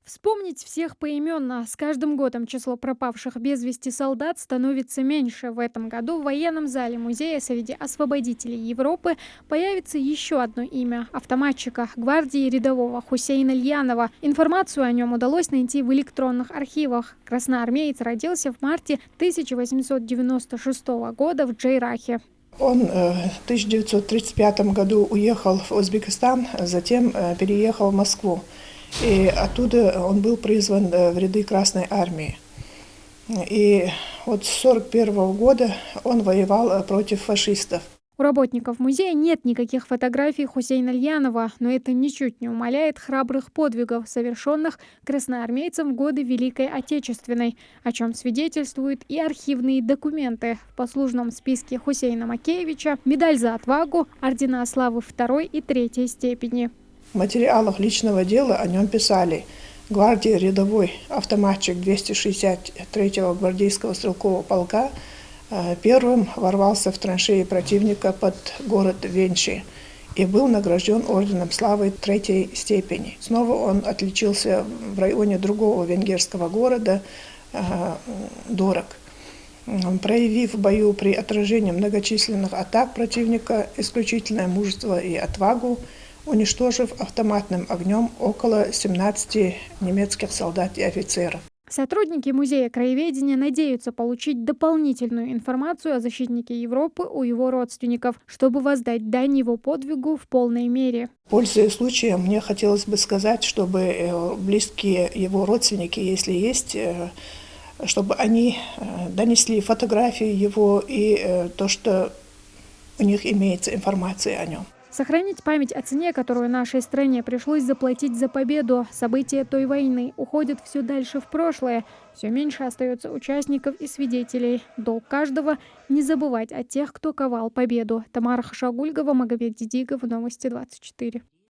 Вспомнить всех поименно. С каждым годом число пропавших без вести солдат становится меньше. В этом году в военном зале музея среди освободителей Европы появится еще одно имя – автоматчика гвардии рядового Хусейна Льянова. Информацию о нем удалось найти в электронных архивах. Красноармеец родился в марте 1896 года в Джейрахе. Он в 1935 году уехал в Узбекистан, затем переехал в Москву. И оттуда он был призван в ряды Красной Армии. И вот с 1941 года он воевал против фашистов. У работников музея нет никаких фотографий Хусейна Льянова, но это ничуть не умаляет храбрых подвигов, совершенных красноармейцем в годы Великой Отечественной, о чем свидетельствуют и архивные документы. В послужном списке Хусейна Макеевича медаль за отвагу, ордена славы 2 и 3 степени. В материалах личного дела о нем писали: гвардии рядовой автоматчик 263-го гвардейского стрелкового полка первым ворвался в траншеи противника под город Венчи и был награжден орденом славы 3 степени. Снова он отличился в районе другого венгерского города Дорог, проявив в бою при отражении многочисленных атак противника исключительное мужество и отвагу, уничтожив автоматным огнем около 17 немецких солдат и офицеров. Сотрудники Музея краеведения надеются получить дополнительную информацию о защитнике Европы у его родственников, чтобы воздать дань его подвигу в полной мере. Пользуясь случаем, мне хотелось бы сказать, чтобы близкие его родственники, если есть, чтобы они донесли фотографии его и то, что у них имеется информация о нем. Сохранить память о цене, которую нашей стране пришлось заплатить за победу. События той войны уходят все дальше в прошлое. Все меньше остается участников и свидетелей. Долг каждого – не забывать о тех, кто ковал победу. Тамара Хашагульгова, Магомед Дидигов, Новости 24.